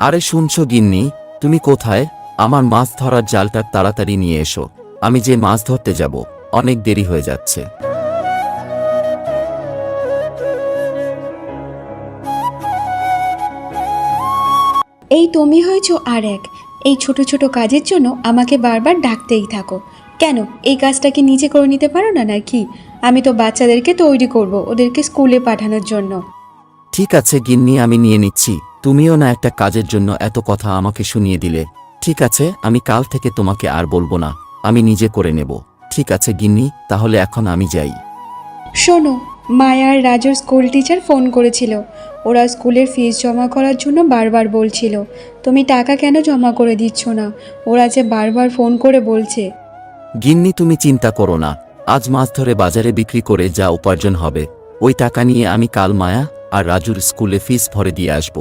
আরে শুনছো গিন্নি, তুমি কোথায়? আমার মাছ ধরার জালটা তাড়াতাড়ি নিয়ে এসো, আমি যে মাছ ধরতে যাব, অনেক দেরি হয়ে যাচ্ছে। এই তুমি হয়েছো আর এক। এই ছোট ছোট কাজের জন্য আমাকে বারবার ডাকতেই থাকো। কেন এই কাজটা কি নিজে করে নিতে পারো না নাকি? আমি তো বাচ্চাদেরকে তৈরি করব ওদেরকে স্কুলে পাঠানোর জন্য। ঠিক আছে গিন্নি, আমি নিয়ে নিচ্ছি। তুমিও না একটা কাজের জন্য এত কথা আমাকে শুনিয়ে দিলে। ঠিক আছে, আমি কাল থেকে তোমাকে আর বলবো না, আমি নিজে করে নেব। ঠিক আছে গিন্নি, তাহলে এখন আমি যাই। শোনো, মায়া আর রাজুর স্কুল টিচার ফোন করেছিল। ওরা স্কুলের ফিস জমা করার জন্য বারবার বলছিল তুমি টাকা কেন জমা করে দিচ্ছ না। ওরা যে বারবার ফোন করে বলছে। গিন্নি তুমি চিন্তা করো না, আজ মাছ ধরে বাজারে বিক্রি করে যা উপার্জন হবে, ওই টাকা নিয়ে আমি কাল মায়া আর রাজুর স্কুলে ফিস ভরে দিয়ে আসব।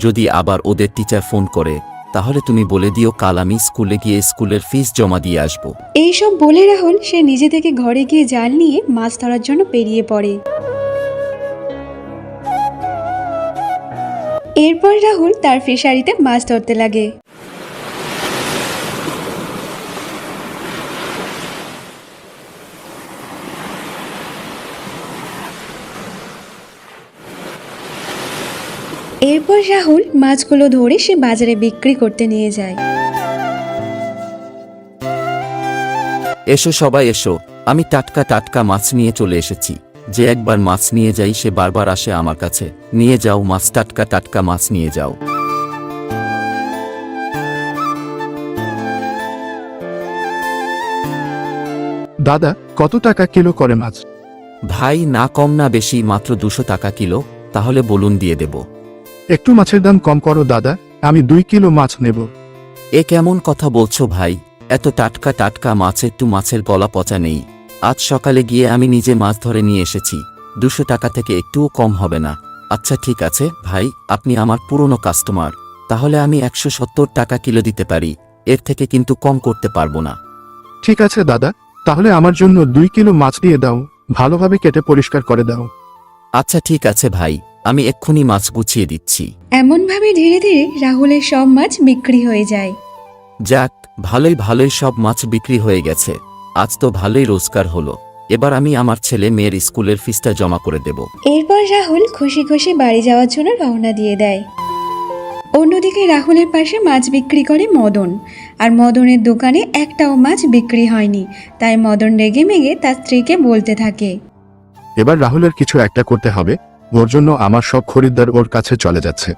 যদি আবার ওদের টিচার ফোন করে, তাহলে তুমি বলে দিও কাল আমি স্কুলে গিয়ে স্কুলের ফিস জমা দিয়ে আসব। এইসব বলে রাহুল সে নিজে থেকে ঘরে গিয়ে জাল নিয়ে মাছ ধরার জন্য বেরিয়ে পড়ে। এরপর রাহুল তার ফিশারিতে মাছ ধরতে লাগে। এরপর রাহুল মাছগুলো ধরে সে বাজারে বিক্রি করতে নিয়ে যায়। এসো সবাই এসো, আমি টাটকা টাটকা মাছ নিয়ে চলে এসেছি। যে একবার মাছ নিয়ে যাই সে বারবার আসে আমার কাছে। নিয়ে যাও মাছ, টাটকা টাটকা মাছ নিয়ে যাও। দাদা, কত টাকা কিলো করে মাছ? ভাই, না কম না বেশি, মাত্র 200 টাকা কিলো। তাহলে বলুন, দিয়ে দেব। একটু মাছের দাম কম করো দাদা, আমি 2 কিলো মাছ নেব। এ কেমন কথা বলছো ভাই? এত টাটকা টাটকা মাছ, একটু মাছের গলা পচা নেই? আজ সকালে গিয়ে আমি নিজে মাছ ধরে নিয়ে এসেছি। 200 টাকা থেকে একটুও কম হবে না। আচ্ছা ঠিক আছে ভাই, আপনি আমার পুরনো কাস্টমার, তাহলে আমি 170 টাকা কিলো দিতে পারি, এর থেকে কিন্তু কম করতে পারবো না। ঠিক আছে দাদা, তাহলে আমার জন্য 2 কিলো মাছ দিয়ে দাও, ভালোভাবে কেটে পরিষ্কার করে দাও। আচ্ছা ঠিক আছে ভাই, আমি এক্ষুনি মাছ গুছিয়ে দিচ্ছি। এমনভাবে ধীরে ধীরে রাহুলের সব মাছ বিক্রি হয়ে যায়। যাক, ভালোই ভালোই সব মাছ বিক্রি হয়ে গেছে। আজ তো ভালোই রোজগার হলো। এবার আমি আমার ছেলে মেয়ের স্কুলের ফিসটা জমা করে দেব। এরপর রাহুল খুশি খুশি বাড়ি যাওয়ার জন্য রওনা দিয়ে দেয়। অন্যদিকে রাহুলের পাশে মাছ বিক্রি করে মদন। আর মদনের দোকানে একটাও মাছ বিক্রি হয়নি। তাই মদন রেগে মেগে তার স্ত্রীকে বলতে থাকে। এবার রাহুলের কিছু একটা করতে হবে, ওর জন্য আমার সব খরিদ্দার ওর কাছে চলে যাচ্ছে।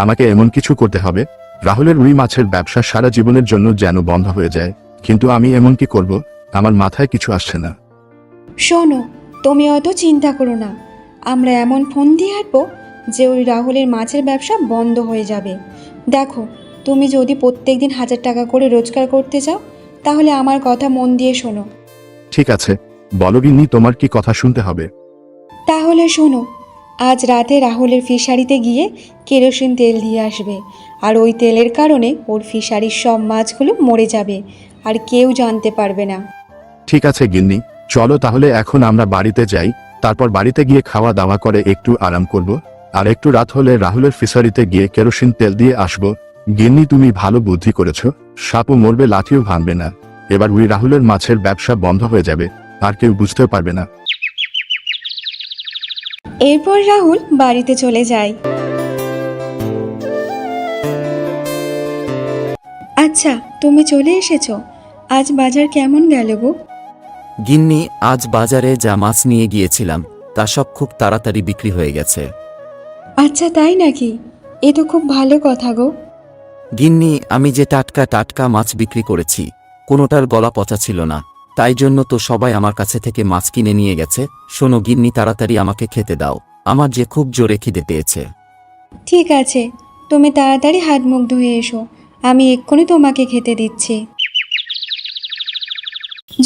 আমাকে এমন কিছু করতে হবে রাহুলের রুই মাছের ব্যবসা সারা জীবনের জন্য যেন বন্ধ হয়ে যায়। কিন্তু আমি এমন কি করব, আমার মাথায় কিছু আসছে না। শোনো, তুমি অত চিন্তা করো না। আমরা এমন ফোন দিয়ে হাঁটবো যে ওই রাহুলের মাছের ব্যবসা বন্ধ হয়ে যাবে। দেখো, তুমি যদি প্রত্যেকদিন 1000 টাকা করে রোজগার করতে চাও, তাহলে আমার কথা মন দিয়ে শোনো। ঠিক আছে, বলো গিন্নি, তোমার কি কথা শুনতে হবে? তাহলে শোনো, আজ রাতে রাহুলের ফিশারিতে গিয়ে কেরোসিন তেল দিয়ে আসবে। আর ওই তেলের কারণে ওর ফিশারির সব মাছগুলো মরে যাবে, আর কেউ জানতে পারবে না। ঠিক আছে গিন্নি, চলো তাহলে এখন আমরা বাড়িতে যাই। তারপর বাড়িতে গিয়ে খাওয়া দাওয়া করে একটু আরাম করব, আর একটু রাত হলে রাহুলের ফিশারিতে গিয়ে কেরোসিন তেল দিয়ে আসব। গিন্নি, তুমি ভালো বুদ্ধি করেছো, সাপও মরবে লাঠিও ভাঙবে না। এবার ওই রাহুলের মাছের ব্যবসা বন্ধ হয়ে যাবে, আর কেউ বুঝতেও পারবে না। এরপর রাহুল বাড়িতে চলে যায়। আচ্ছা, তুমি চলে এসেছো। আজ বাজার কেমন গেল গো? গিন্নি, আজ বাজারে যা মাছ নিয়ে গিয়েছিলাম তা সব খুব তাড়াতাড়ি বিক্রি হয়ে গেছে। আচ্ছা তাই নাকি? এ তো খুব ভালো কথা গো। গিন্নি, আমি যে টাটকা টাটকা মাছ বিক্রি করেছি, কোনোটার গলা পচা ছিল না। তাই জন্য তো সবাই আমার কাছে থেকে মাছ কিনে নিয়ে গেছে। শোনো গিন্নি, তাড়াতাড়ি আমাকে খেতে দাও, আমার যে খুব জোরে খিদে পেয়েছে। ঠিক আছে, তুমি তাড়াতাড়ি হাত মুখ ধুয়ে এসো, আমি এক্ষুনি তোমাকে খেতে দিচ্ছি।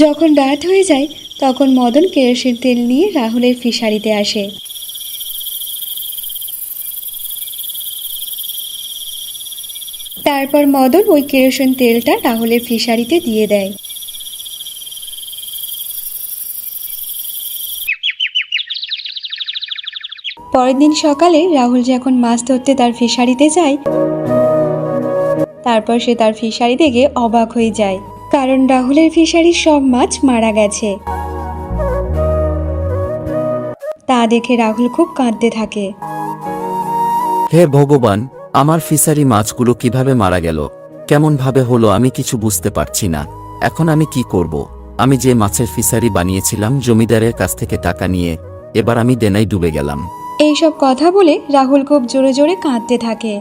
যখন রাত হয়ে যায় তখন মদন কেরোসিন তেল নিয়ে রাহুলের ফিশারিতে আসে। তারপর মদন ওই কেরোসিন তেলটা রাহুলের ফিশারিতে দিয়ে দেয়। পরের দিন সকালে রাহুল যখন মাছ ধরতে তার ফিশারিতে যায়, তারপর সে তার ফিশারি দেখে অবাক হয়ে যায়, কারণ রাহুলের ফিশারির সব মাছ মারা গেছে। তা দেখে রাহুল খুব কাঁদতে থাকে। হে ভগবান, আমার ফিশারি মাছগুলো কিভাবে মারা গেল, কেমন ভাবে হলো, আমি কিছু বুঝতে পারছি না। এখন আমি কি করব? আমি যে মাছের ফিশারি বানিয়েছিলাম জমিদারের কাছ থেকে টাকা নিয়ে, এবার আমি দেনায় ডুবে গেলাম। এইসব কথা বলে রাহুল খুব জোরে জোরে কাঁদতে থাকে।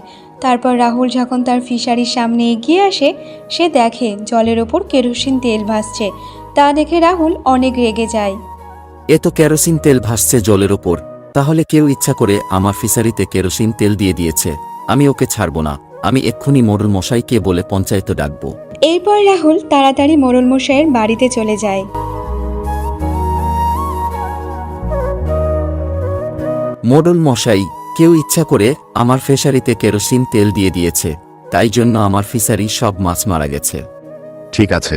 তারপর রাহুল যখন তার ফিশারির সামনে এগিয়ে আসে, সে দেখে জলের ওপর কেরোসিন তেল ভাসছে। তা দেখে রাহুল অনেক রেগে যায়। এ তো কেরোসিন তেল ভাসছে জলের ওপর, তাহলে কেউ ইচ্ছা করে আমার ফিশারিতে কেরোসিন তেল দিয়ে দিয়েছে। আমি ওকে ছাড়ব না, আমি এক্ষুনি মোড়ল মশাইকে বলে পঞ্চায়েত ডাকবো। এরপর রাহুল তাড়াতাড়ি মোড়ল মশাইয়ের বাড়িতে চলে যায়। মোড়ল মশাই, কেউ ইচ্ছা করে আমার ফিশারিতে কেরোসিন তেল দিয়ে দিয়েছে, তাই জন্য আমার ফিশারি সব মাছ মারা গেছে। ঠিক আছে,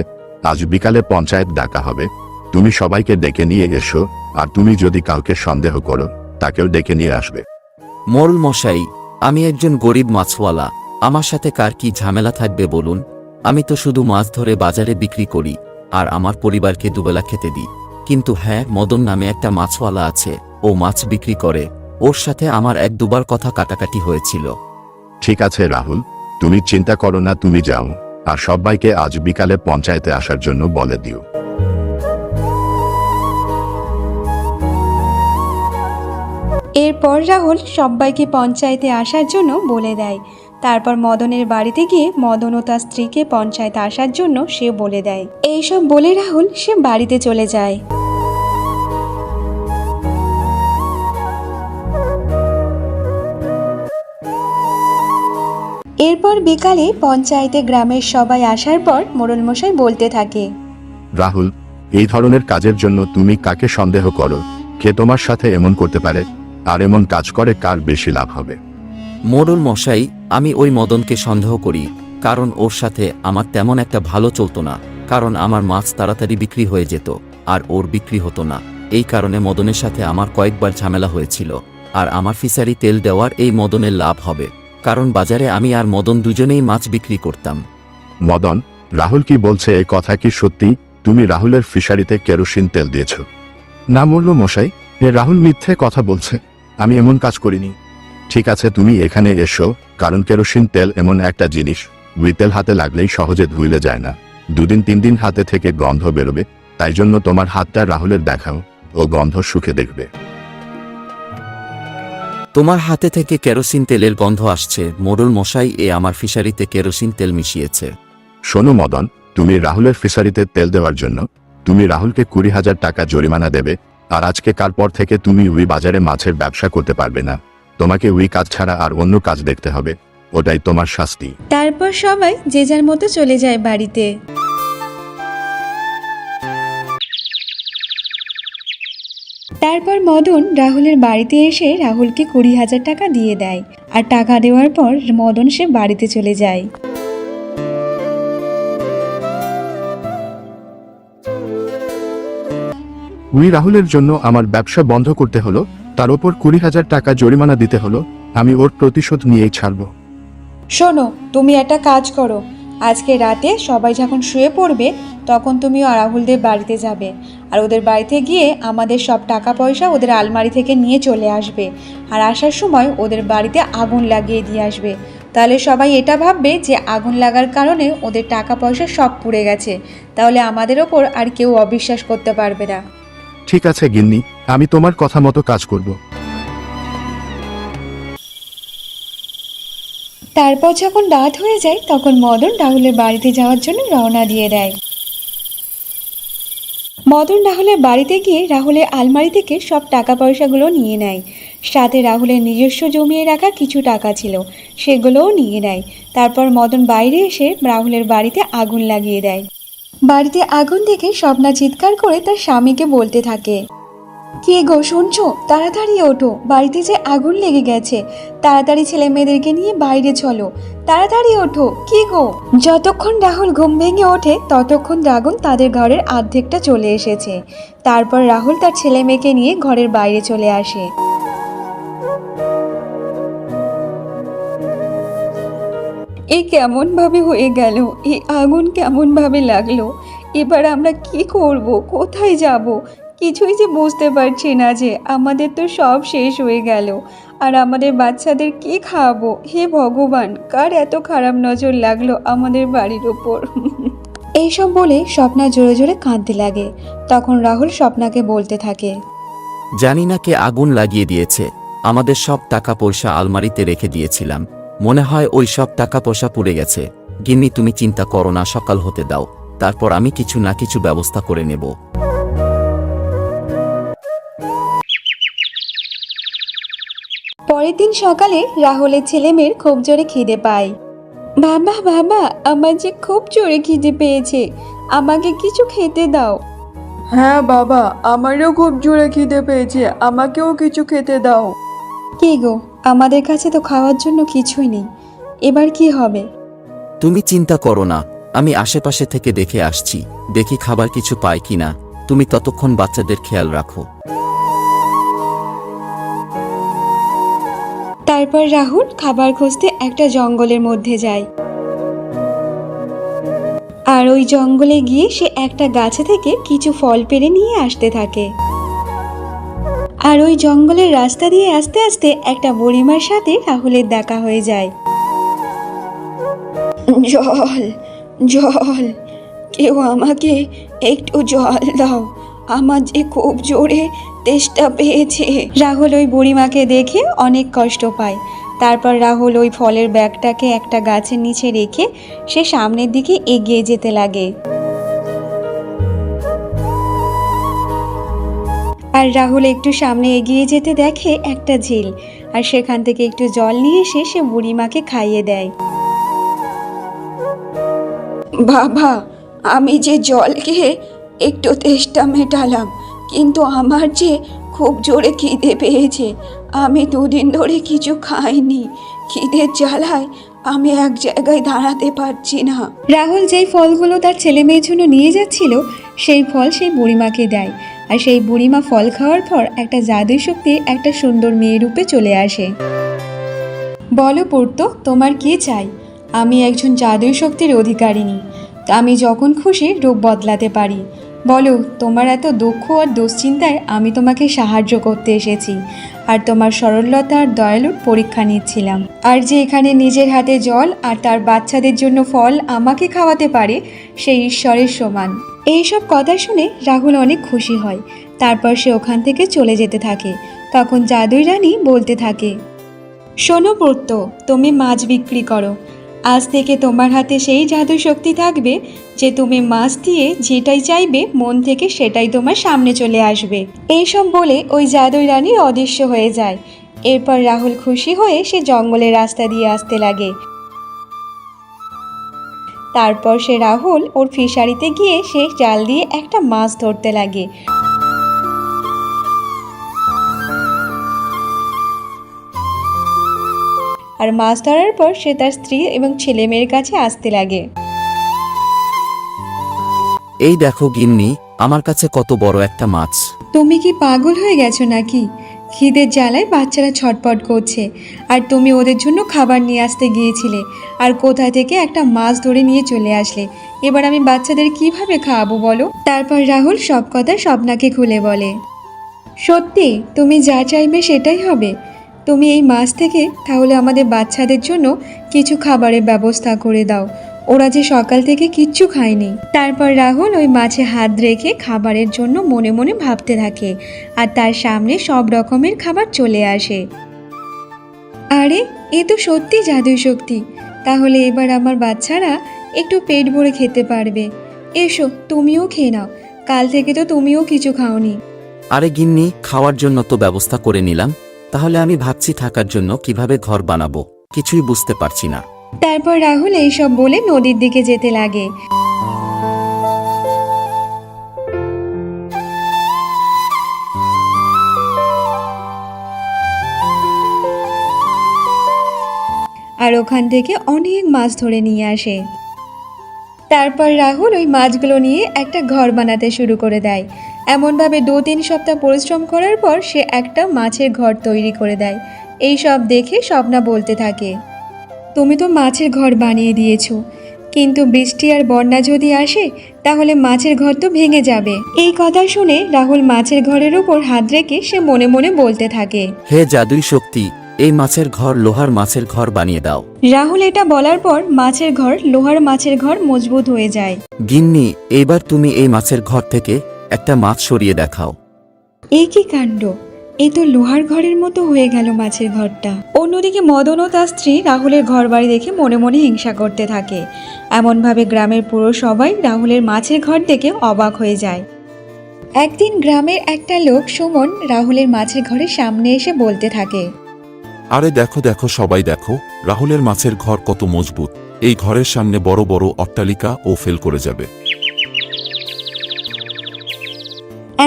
আজ বিকালে পঞ্চায়েত ডাকা হবে, তুমি সবাইকে ডেকে নিয়ে এসো, আর তুমি যদি কাউকে সন্দেহ করো তাকেও ডেকে নিয়ে আসবে। মোড়ল মশাই, আমি একজন গরিব মাছওয়ালা, আমার সাথে কার কি ঝামেলা থাকবে বলুন? আমি তো শুধু মাছ ধরে বাজারে বিক্রি করি আর আমার পরিবারকে দুবেলা খেতে দিই। কিন্তু হ্যাঁ, মদন নামে একটা মাছওয়ালা আছে, ও মাছ বিক্রি করে, ওর সাথে আমার এক দুবার কথা কাটাকাটি হয়েছিল। ঠিক আছে রাহুল, তুমি চিন্তা করো না, তুমি যাও আর সবাইকে আজ বিকালে পঞ্চায়েতে আসার জন্য বলে দিও। এরপর রাহুল সবাইকে পঞ্চায়েতে আসার জন্য বলে দেয়। তারপর মদনের বাড়িতে গিয়ে মদন ও তার স্ত্রীকে পঞ্চায়েতে আসার জন্য সে বলে দেয়। এইসব বলে রাহুল সে বাড়িতে চলে যায়। এরপর বিকালে পঞ্চায়েতে গ্রামের সবাই আসার পর মোড়ল মশাই বলতে থাকে, রাহুল, এই ধরনের কাজের জন্য তুমি কাকে সন্দেহ করো? কে তোমার সাথে এমন করতে পারে? আর এমন কাজ করে কার বেশি লাভ হবে? মোড়ল মশাই, আমি ওই মদনকে সন্দেহ করি, কারণ ওর সাথে আমার তেমন একটা ভালো চলতো না, কারণ আমার মাছ তাড়াতাড়ি বিক্রি হয়ে যেত আর ওর বিক্রি হতো না। এই কারণে মদনের সাথে আমার কয়েকবার ঝামেলা হয়েছিল। আর আমার ফিশারি তেল দেওয়ার এই মদনের লাভ হবে, কারণ বাজারে আমি আর মদন দুজনেই মাছ বিক্রি করতাম। মদন, রাহুল কি বলছে এই কথা কি সত্যি? তুমি রাহুলের ফিশারিতে কেরোসিন তেল দিয়েছ? না মোড়ল মশাই, এ রাহুল মিথ্যে কথা বলছে, আমি এমন কাজ করিনি। ঠিক আছে, তুমি এখানে এসো, কারণ কেরোসিন তেল এমন একটা জিনিস, ওই তেল হাতে লাগলেই সহজে ধুইলে যায় না, 2 দিন 3 দিন হাতে থেকে গন্ধ বেরোবে। তাই জন্য তোমার হাতটা রাহুলের দেখাও, ও গন্ধ শুকে দেখবে। তোমার হাতে থেকে কেরোসিন তেলের গন্ধ আসছে। মোড়ল মশাই, এ আমার ফিশারিতে কেরোসিন তেল মিশিয়েছে। শোনো মদন, তুমি রাহুলের ফিশারিতে তেল দেওয়ার জন্য তুমি রাহুলকে 20,000 টাকা জরিমানা দেবে। আর আজকে কাল পর থেকে তুমি ওই বাজারে মাছের ব্যবসা করতে পারবে না, তোমাকে ওই কাজ ছাড়া আর অন্য কাজ দেখতে হবে, ওটাই তোমার শাস্তি। তারপর সবাই যে যার মতো চলে যায় বাড়িতে। তারপর মদন রাহুলের বাড়িতে এসে রাহুলকে 20,000 টাকা দিয়ে দেয়। আর টাকা দেওয়ার পর মদন সে বাড়িতে চলে যায়। ওই রাহুলের জন্য আমার ব্যবসা বন্ধ করতে হলো, তার উপর 20,000 টাকা জরিমানা দিতে হলো। আমি ওর প্রতিশোধ নিয়েই ছাড়বো। শোনো, তুমি একটা কাজ করো, আজকে রাতে সবাই যখন শুয়ে পড়বে তখন তুমি রাহুলদের বাড়িতে যাবে, আর ওদের বাড়িতে গিয়ে আমাদের সব টাকা পয়সা ওদের আলমারি থেকে নিয়ে চলে আসবে। আর আসার সময় ওদের বাড়িতে আগুন লাগিয়ে দিয়ে আসবে। তাহলে সবাই এটা ভাববে যে আগুন লাগার কারণে ওদের টাকা পয়সা সব পুড়ে গেছে, তাহলে আমাদের ওপর আর কেউ অবিশ্বাস করতে পারবে না। ঠিক আছে গিন্নি, আমি তোমার কথা মতো কাজ করব। তারপর যখন রাত হয়ে যায় তখন মদন রাহুলের বাড়িতে যাওয়ার জন্য রওনা দিয়ে দেয়। মদন রাহুলের বাড়িতে গিয়ে রাহুলের আলমারি থেকে সব টাকা পয়সাগুলো নিয়ে নেয়। সাথে রাহুলের নিজস্ব জমিয়ে রাখা কিছু টাকা ছিল, সেগুলোও নিয়ে নেয়। তারপর মদন বাইরে এসে রাহুলের বাড়িতে আগুন লাগিয়ে দেয়। বাড়িতে আগুন দেখে স্বপ্না চিৎকার করে তার স্বামীকে বলতে থাকে, কে গো শুনছো? তাড়াতাড়ি ওঠো, বাড়িতে যে আগুন লেগে গেছে, তাড়াতাড়ি ছেলে মেয়েদেরকে নিয়ে বাইরে চলো, তাড়াতাড়ি ওঠো। কি গো? যতক্ষণ রাহুল ঘুম ভেঙে ওঠে ততক্ষণ আগুন তাদের ঘরের অর্ধেকটা চলে এসেছে। তারপর রাহুল তার ছেলে মেয়েকে নিয়ে ঘরের বাইরে চলে আসে। এ কেমনভাবে হয়ে গেল, এই আগুন কেমনভাবে লাগলো, এবার আমরা কি করব, কোথায় যাব? কিছুই যে বুঝতে পারছি না, যে আমাদের তো সব শেষ হয়ে গেল, আর আমাদের বাচ্চাদের কি খাওয়াবো? হে ভগবান, কার এত খারাপ নজর লাগলো আমাদের বাড়ির ওপর? এইসব বলে স্বপ্না জোরে জোরে কাঁদতে লাগে। তখন রাহুল স্বপ্নাকে বলতে থাকে, জানি না কে আগুন লাগিয়ে দিয়েছে, আমাদের সব টাকা পয়সা আলমারিতে রেখে দিয়েছিলাম, মনে হয় ওই সব টাকা পয়সা পুড়ে গেছে। গিন্নি তুমি চিন্তা করো না, সকাল হতে দাও, তারপর আমি কিছু না কিছু ব্যবস্থা করে নেব। পরের দিন সকালে রাহুলের ছেলে মেয়ের খুব জোরে খিদে পায়। বাবা বাবা, আমার যে খুব জোরে খিদে পেয়েছে, আমাকে কিছু খেতে দাও। হ্যাঁ বাবা, আমারও খুব জোরে খিদে পেয়েছে, আমাকেও কিছু খেতে দাও। কি গো, আমাদের কাছে তো খাওয়ার জন্য কিছুই নেই, এবার কি হবে? তুমি চিন্তা করো না, আমি আশেপাশে থেকে দেখে আসছি, দেখি খাবার কিছু পাই কিনা, তুমি ততক্ষণ বাচ্চাদের খেয়াল রাখো। তারপর রাহুল খাবার খুঁজতে একটা জঙ্গলের মধ্যে যায়। আর ওই জঙ্গলে গিয়ে সে একটা গাছে থেকে কিছু ফল পেড়ে নিয়ে আসতে থাকে। আর ওই জঙ্গলের রাস্তা দিয়ে আস্তে আস্তে একটা বুড়িমার সাথে রাহুলের দেখা হয়ে যায়। জল, জল, কেউ আমাকে একটু জল দাও, আমার যে খুব জোরে তেষ্টা পেয়েছে। রাহুল ওই বুড়িমাকে দেখে অনেক কষ্ট পায়। তারপর রাহুল ওই ফলের ব্যাগটাকে একটা গাছের নিচে রেখে সে সামনের দিকে এগিয়ে যেতে লাগে। আর রাহুল একটু সামনে এগিয়ে যেতে দেখে একটা ঝিল, আর সেখান থেকে একটু জল নিয়ে এসে সে বুড়িমাকে খাইয়ে দেয়। বাবা, আমি যে জল খেয়ে একটু তেষ্টা মেটালাম, কিন্তু আমার যে খুব জোরে খিদে পেয়েছে, আমি 2 দিন ধরে কিছু খাইনি, খিদের জ্বালায় আমি এক জায়গায় দাঁড়াতে পারছি না। রাহুল যেই ফলগুলো তার ছেলে মেয়ের জন্য নিয়ে যাচ্ছিল, সেই ফল সেই বুড়িমাকে দেয়। আর সেই বুড়িমা ফল খাওয়ার পর একটা জাদুই শক্তি একটা সুন্দর মেয়ে রূপে চলে আসে। বলো পূর্ত, তোমার কি চাই? আমি একজন জাদুই শক্তির অধিকারিণী, আমি যখন খুশি রূপ বদলাতে পারি। বলো, তোমার এত দুঃখ আর দুশ্চিন্তায় আমি তোমাকে সাহায্য করতে এসেছি, আর তোমার সরলতা আর দয়ালুর পরীক্ষা নিচ্ছিলাম। আর যে এখানে নিজের হাতে জল আর তার বাচ্চাদের জন্য ফল আমাকে খাওয়াতে পারে, সেই ঈশ্বরের সমান। এইসব কথা শুনে রাহুল অনেক খুশি হয়। তারপর সে ওখান থেকে চলে যেতে থাকে। তখন জাদুই রানী বলতে থাকে, শোনো পূর্ত, তুমি মাছ বিক্রি করো, আজ থেকে তোমার হাতে সেই জাদু শক্তি থাকবে যে তুমি মাছ দিয়ে যেটাই চাইবে মন থেকে সেটাই তোমার সামনে চলে আসবে। এইসব বলে ওই জাদুই রানী অদৃশ্য হয়ে যায়। এরপর রাহুল খুশি হয়ে সে জঙ্গলের রাস্তা দিয়ে আসতে লাগে। তারপর সে রাহুল ওর ফিশারিতে গিয়ে সে জাল দিয়ে একটা মাছ ধরতে লাগে। আর মাছ ধরার পর সে তার স্ত্রী এবং ছেলে মেয়ের কাছে আসতে লাগে। এই দেখো গিন্নি, আমার কাছে কত বড় একটা মাছ। তুমি কি পাগল হয়ে গেছো নাকি? খিদের জ্বালায় বাচ্চারা ছটপট করছে, আর তুমি ওদের জন্য খাবার নিয়ে আসতে গিয়েছিলে, আর কোথা থেকে একটা মাছ ধরে নিয়ে চলে আসলে। এবার আমি বাচ্চাদের কিভাবে খাওয়াবো বলো? তারপর রাহুল সব কথা স্বপ্নাকে খুলে বলে। সত্যি তুমি যা চাইবে সেটাই হবে। তুমি এই মাছ থেকে তাহলে আমাদের বাচ্চাদের জন্য কিছু খাবারের ব্যবস্থা করে দাও, ওরা যে সকাল থেকে কিচ্ছু খায়নি। তারপর রাহুল ওই মাছে হাত রেখে খাবারের জন্য মনে মনে ভাবতে থাকে, আর তার সামনে সব রকমের খাবার চলে আসে। আরে, এ তো সত্যি জাদুই শক্তি, তাহলে এবার আমার বাচ্চারা একটু পেট ভরে খেতে পারবে। এসো, তুমিও খেয়ে নাও, কাল থেকে তো তুমিও কিছু খাওনি। আরে গিন্নি, খাওয়ার জন্য তো ব্যবস্থা করে নিলাম, তাহলে আমি ভাবছি থাকার জন্য কিভাবে ঘর বানাবো, কিছুই বুঝতে পারছি না। তারপর রাহুল এইসব বলে নদীর দিকে যেতে লাগে। আর ওখান থেকে অনেক মাছ ধরে নিয়ে আসে। তারপর রাহুল ওই মাছগুলো নিয়ে একটা ঘর বানাতে শুরু করে দেয়। এমনভাবে 2-3 সপ্তাহ পরিশ্রম করার পর সে একটা মাছের ঘর তৈরি করে দেয়। এই সব দেখে স্বপ্না বলতে থাকে, তুমি তো মাছের ঘর বানিয়ে দিয়েছো, কিন্তু বৃষ্টি আর বন্যা যদি আসে তাহলে মাছের ঘর তো ভেঙে যাবে। এই কথা শুনে রাহুল মাছের ঘরের উপর হাত রেখে সে মনে মনে বলতে থাকে। হে জাদুই শক্তি, এই মাছের ঘর লোহার মাছের ঘর বানিয়ে দাও। রাহুল এটা বলার পর মাছের ঘর লোহার মাছের ঘর মজবুত হয়ে যায়। গিন্নি, এইবার তুমি এই মাছের ঘর থেকে একটা মাছ সরিয়ে দেখাও। এ কি কাণ্ড, এ তো লোহার ঘরের মতো হয়ে গেল মাছের ঘরটা। অন্যদিকে মদন ও তার স্ত্রী রাহুলের ঘর বাড়ি দেখে মনে মনে হিংসা করতে থাকে। এমনভাবে গ্রামের পুরো সবাই রাহুলের মাছের ঘর দেখে অবাক হয়ে যায়। একদিন গ্রামের একটা লোক সুমন রাহুলের মাছের ঘরের সামনে এসে বলতে থাকে। আরে দেখো দেখো সবাই দেখো, রাহুলের মাছের ঘর কত মজবুত। এই ঘরের সামনে বড় বড় অট্টালিকা ও ফেল করে যাবে।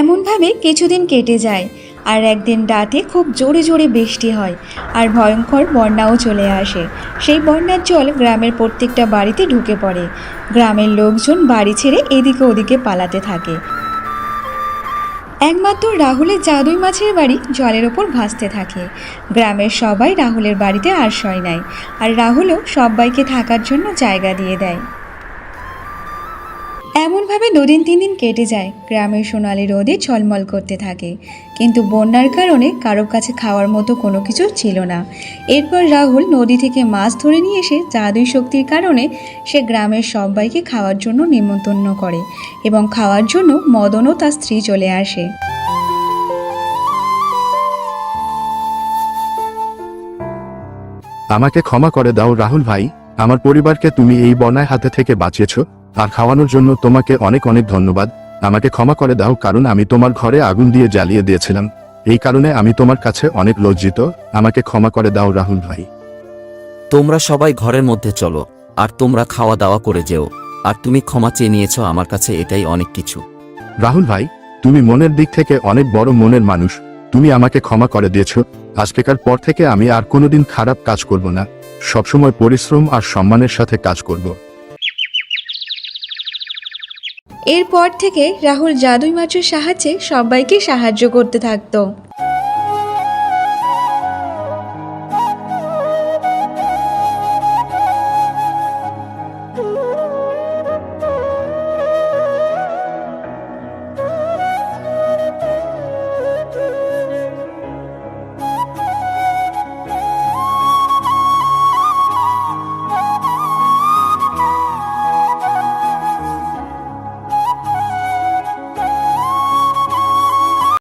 এমনভাবে কিছুদিন কেটে যায়, আর একদিন রাতে খুব জোরে জোরে বৃষ্টি হয় আর ভয়ঙ্কর বন্যাও চলে আসে। সেই বন্যার জল গ্রামের প্রত্যেকটা বাড়িতে ঢুকে পড়ে। গ্রামের লোকজন বাড়ি ছেড়ে এদিকে ওদিকে পালাতে থাকে। একমাত্র রাহুলের জাদুই মাছের বাড়ি জলের ওপর ভাসতে থাকে। গ্রামের সবাই রাহুলের বাড়িতে আশ্রয় নেয়, আর রাহুলও সবাইকে থাকার জন্য জায়গা দিয়ে দেয়। এমনভাবে 2-3 দিন কেটে যায়। গ্রামের সোনালি রোদে ঝলমল করতে থাকে, কিন্তু বন্যার কারণে কারোর কাছে খাওয়ার মতো কোনো কিছু ছিল না। এরপর রাহুল নদী থেকে মাছ ধরে নিয়ে এসে জাদুই শক্তির কারণে সে গ্রামের সবাইকে খাওয়ার জন্য নিমন্ত্রণ করে, এবং খাওয়ার জন্য মদন ও তার স্ত্রী চলে আসে। আমাকে ক্ষমা করে দাও রাহুল ভাই, আমার পরিবারকে তুমি এই বন্যায় হাতে থেকে বাঁচিয়েছো, আর খাওয়ানোর জন্য তোমাকে অনেক অনেক ধন্যবাদ। আমাকে ক্ষমা করে দাও, কারণ আমি তোমার ঘরে আগুন দিয়ে জ্বালিয়ে দিয়েছিলাম। এই কারণে আমি তোমার কাছে অনেক লজ্জিত। আমাকে ক্ষমা করে দাও রাহুল ভাই। তোমরা সবাই ঘরের মধ্যে চলো, আর তোমরা খাওয়া দাওয়া করে যেও। আর তুমি ক্ষমা চেয়ে নিয়েছো, আমার কাছে এটাই অনেক কিছু। রাহুল ভাই, তুমি মনের দিক থেকে অনেক বড় মনের মানুষ। তুমি আমাকে ক্ষমা করে দিয়েছো। আজকেকার পর থেকে আমি আর কোনোদিন খারাপ কাজ করব না। সবসময় পরিশ্রম আর সম্মানের সাথে কাজ করব। এরপর থেকে রাহুল জাদুই মাছের সাহায্যে সবাইকে সাহায্য করতে থাকতো।